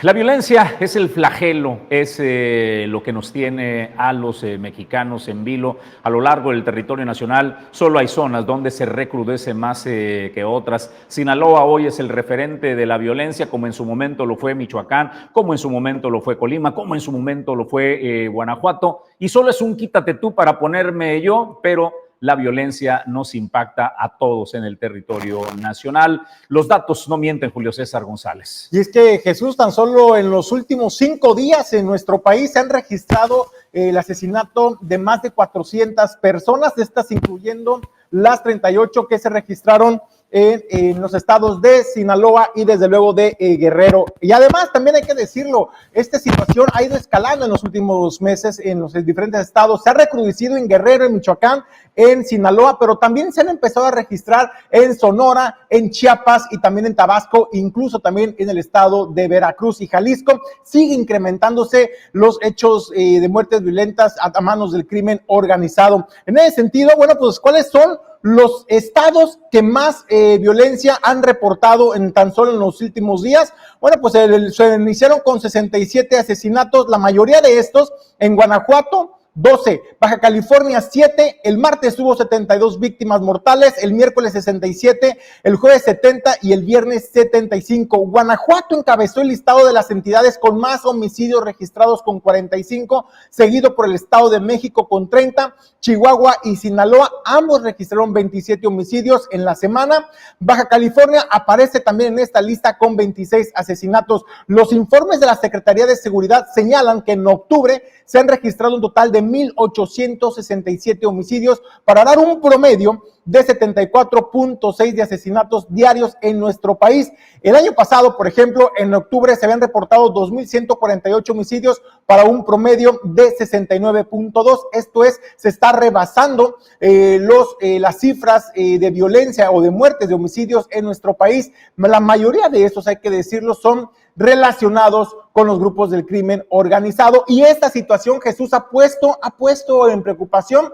La violencia es el flagelo, es lo que nos tiene a los mexicanos en vilo a lo largo del territorio nacional. Solo hay zonas donde se recrudece más que otras. Sinaloa hoy es el referente de la violencia, como en su momento lo fue Michoacán, como en su momento lo fue Colima, como en su momento lo fue Guanajuato. Y solo es un quítate tú para ponerme yo, pero la violencia nos impacta a todos en el territorio nacional. Los datos no mienten, Julio César González. Y es que, Jesús, tan solo en los últimos 5 días en nuestro país se han registrado el asesinato de más de 400 personas, de estas incluyendo las 38 que se registraron en los estados de Sinaloa y desde luego de Guerrero. Y además también hay que decirlo, esta situación ha ido escalando en los últimos meses en los diferentes estados, se ha recrudecido en Guerrero, en Michoacán, en Sinaloa, pero también se han empezado a registrar en Sonora, en Chiapas y también en Tabasco, incluso también en el estado de Veracruz y Jalisco. Sigue incrementándose los hechos de muertes violentas a manos del crimen organizado. En ese sentido, bueno, pues ¿cuáles son los estados que más violencia han reportado en tan solo en los últimos días? Bueno, pues se iniciaron con 67 asesinatos, la mayoría de estos en Guanajuato, 12, Baja California 7, el martes hubo 72 víctimas mortales, el miércoles 67, el jueves 70 y el viernes 75. Guanajuato encabezó el listado de las entidades con más homicidios registrados con 45, seguido por el Estado de México con 30, Chihuahua y Sinaloa, ambos registraron 27 homicidios en la semana. Baja California aparece también en esta lista con 26 asesinatos. Los informes de la Secretaría de Seguridad señalan que en octubre se han registrado un total de 1,867 homicidios para dar un promedio de 74.6 de asesinatos diarios en nuestro país. El año pasado, por ejemplo, en octubre se habían reportado 2,148 homicidios para un promedio de 69.2. Esto es, se está rebasando las cifras de violencia o de muertes de homicidios en nuestro país. La mayoría de estos, hay que decirlo, son relacionados con los grupos del crimen organizado, y esta situación, Jesús, ha puesto en preocupación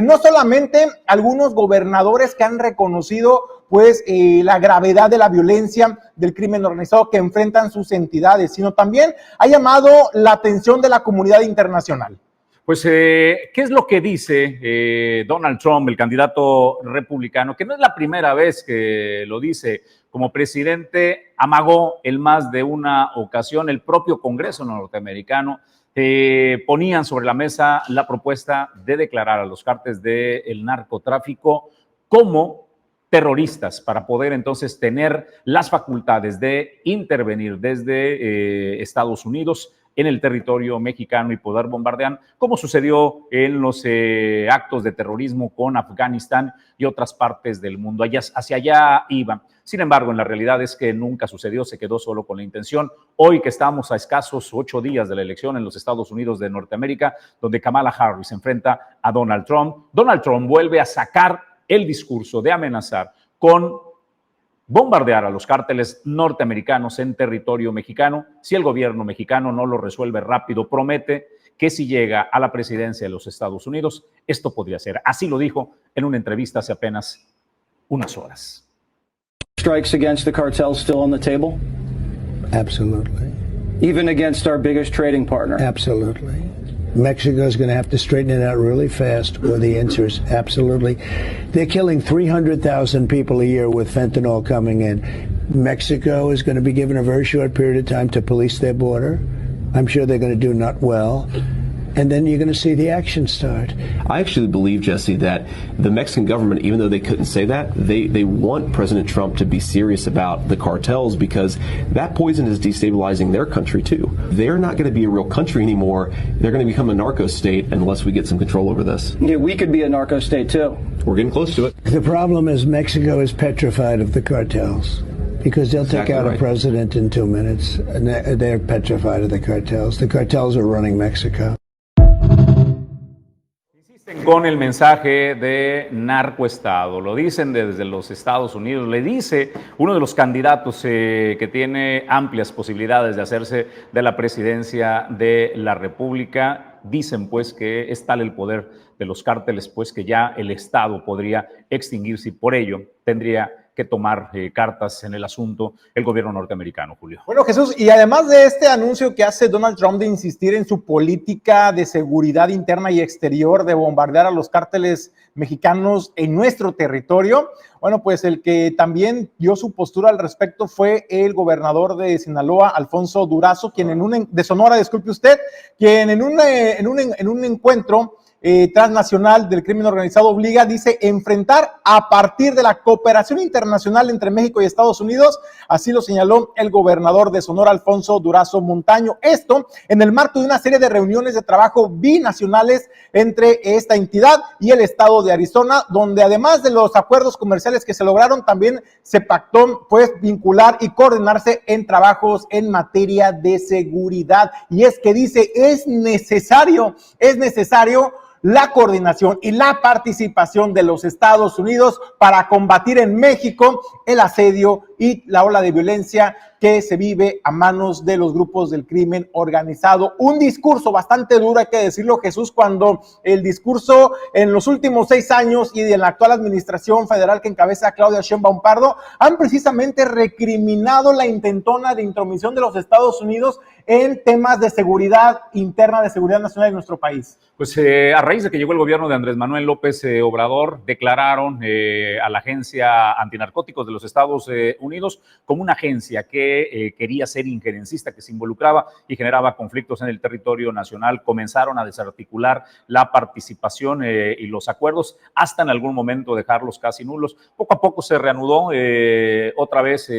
no solamente algunos gobernadores que han reconocido pues la gravedad de la violencia del crimen organizado que enfrentan sus entidades, sino también ha llamado la atención de la comunidad internacional. Pues, ¿qué es lo que dice Donald Trump, el candidato republicano? Que no es la primera vez que lo dice. Como presidente amagó en más de una ocasión el propio Congreso norteamericano. Ponían sobre la mesa la propuesta de declarar a los cárteles del narcotráfico como terroristas para poder entonces tener las facultades de intervenir desde Estados Unidos en el territorio mexicano y poder bombardear, como sucedió en los actos de terrorismo con Afganistán y otras partes del mundo. Hacia allá iban. Sin embargo, en la realidad es que nunca sucedió, se quedó solo con la intención. Hoy que estamos a escasos 8 días de la elección en los Estados Unidos de Norteamérica, donde Kamala Harris se enfrenta a Donald Trump vuelve a sacar el discurso de amenazar con bombardear a los cárteles norteamericanos en territorio mexicano. Si el gobierno mexicano no lo resuelve rápido, promete que si llega a la presidencia de los Estados Unidos, esto podría ser. Así lo dijo en una entrevista hace apenas unas horas. Strikes against the cartels still on the table? Absolutely. Even against our biggest trading partner? Absolutely. Mexico is going to have to straighten it out really fast, or the answer is absolutely. They're killing 300,000 people a year with fentanyl coming in. Mexico is going to be given a very short period of time to police their border. I'm sure they're going to do not well. And then you're going to see the action start. I actually believe, Jesse, that the Mexican government, even though they couldn't say that, they want President Trump to be serious about the cartels, because that poison is destabilizing their country too. They're not going to be a real country anymore. They're going to become a narco state unless we get some control over this. Yeah, we could be a narco state too. We're getting close to it. The problem is Mexico is petrified of the cartels, because they'll take out a president in 2 minutes, and they're petrified of the cartels. The cartels are running Mexico. Con el mensaje de narcoestado, lo dicen desde los Estados Unidos, le dice uno de los candidatos que tiene amplias posibilidades de hacerse de la presidencia de la República. Dicen pues que es tal el poder de los cárteles pues que ya el Estado podría extinguirse, y por ello tendría que tomar cartas en el asunto el gobierno norteamericano, Julio. Bueno, Jesús, y además de este anuncio que hace Donald Trump de insistir en su política de seguridad interna y exterior, de bombardear a los cárteles mexicanos en nuestro territorio, bueno, pues el que también dio su postura al respecto fue el gobernador de Sinaloa, Alfonso Durazo, quien de Sonora, disculpe usted, quien en un encuentro transnacional del crimen organizado obliga, dice, enfrentar a partir de la cooperación internacional entre México y Estados Unidos, así lo señaló el gobernador de Sonora, Alfonso Durazo Montaño. Esto en el marco de una serie de reuniones de trabajo binacionales entre esta entidad y el estado de Arizona, donde además de los acuerdos comerciales que se lograron, también se pactó pues vincular y coordinarse en trabajos en materia de seguridad. Y es que dice, es necesario la coordinación y la participación de los Estados Unidos para combatir en México el asedio y la ola de violencia que se vive a manos de los grupos del crimen organizado. Un discurso bastante duro, hay que decirlo, Jesús, cuando el discurso en los últimos 6 años y de la actual administración federal que encabeza Claudia Sheinbaum Pardo han precisamente recriminado la intentona de intromisión de los Estados Unidos en temas de seguridad interna, de seguridad nacional de nuestro país. Pues a raíz de que llegó el gobierno de Andrés Manuel López Obrador, declararon a la Agencia Antinarcóticos de los Estados Unidos como una agencia que quería ser injerencista, que se involucraba y generaba conflictos en el territorio nacional. Comenzaron a desarticular la participación y los acuerdos, hasta en algún momento dejarlos casi nulos. Poco a poco se reanudó otra vez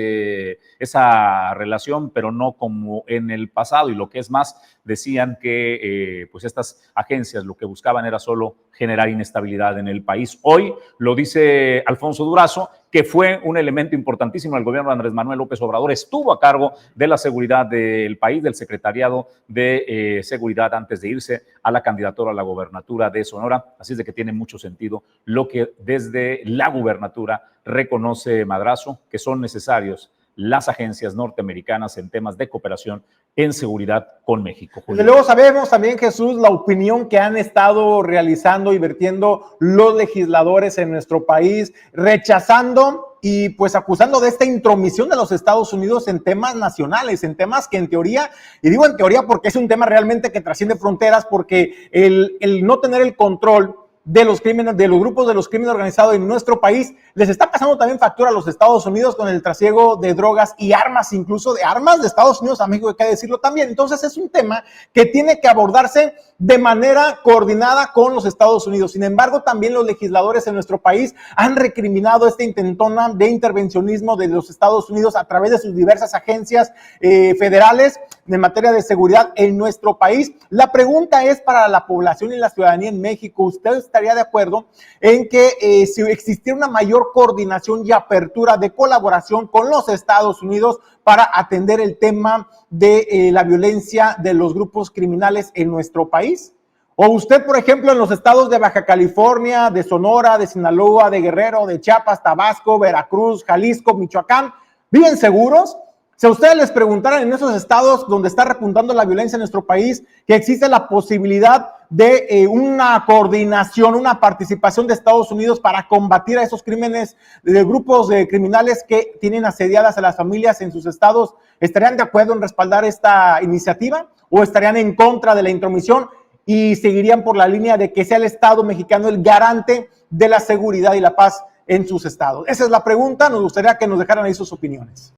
esa relación, pero no como en el pasado, y lo que es más, decían que pues estas agencias lo que buscaban era solo generar inestabilidad en el país. Hoy lo dice Alfonso Durazo, que fue un elemento importantísimo del gobierno de Andrés Manuel López Obrador, estuvo a cargo de la seguridad del país, del secretariado de seguridad antes de irse a la candidatura a la gobernatura de Sonora, así es de que tiene mucho sentido lo que desde la gubernatura reconoce Madrazo, que son necesarios las agencias norteamericanas en temas de cooperación en seguridad con México. Desde luego sabemos también, Jesús, la opinión que han estado realizando y vertiendo los legisladores en nuestro país, rechazando y pues acusando de esta intromisión de los Estados Unidos en temas nacionales, en temas que en teoría, y digo en teoría porque es un tema realmente que trasciende fronteras, porque el no tener el control de los crímenes, de los grupos de los crímenes organizados en nuestro país, les está pasando también factura a los Estados Unidos con el trasiego de drogas y armas, incluso de armas de Estados Unidos a México, hay que decirlo también. Entonces es un tema que tiene que abordarse de manera coordinada con los Estados Unidos. Sin embargo, también los legisladores en nuestro país han recriminado esta intentona de intervencionismo de los Estados Unidos a través de sus diversas agencias federales en materia de seguridad en nuestro país. La pregunta es para la población y la ciudadanía en México, ¿usted estaría de acuerdo en que si existiera una mayor coordinación y apertura de colaboración con los Estados Unidos para atender el tema de la violencia de los grupos criminales en nuestro país? O usted, por ejemplo, en los estados de Baja California, de Sonora, de Sinaloa, de Guerrero, de Chiapas, Tabasco, Veracruz, Jalisco, Michoacán, ¿viven seguros? Si a ustedes les preguntaran en esos estados donde está repuntando la violencia en nuestro país, que existe la posibilidad de una coordinación, una participación de Estados Unidos para combatir a esos crímenes de grupos de criminales que tienen asediadas a las familias en sus estados, ¿estarían de acuerdo en respaldar esta iniciativa o estarían en contra de la intromisión y seguirían por la línea de que sea el Estado mexicano el garante de la seguridad y la paz en sus estados? Esa es la pregunta, nos gustaría que nos dejaran ahí sus opiniones.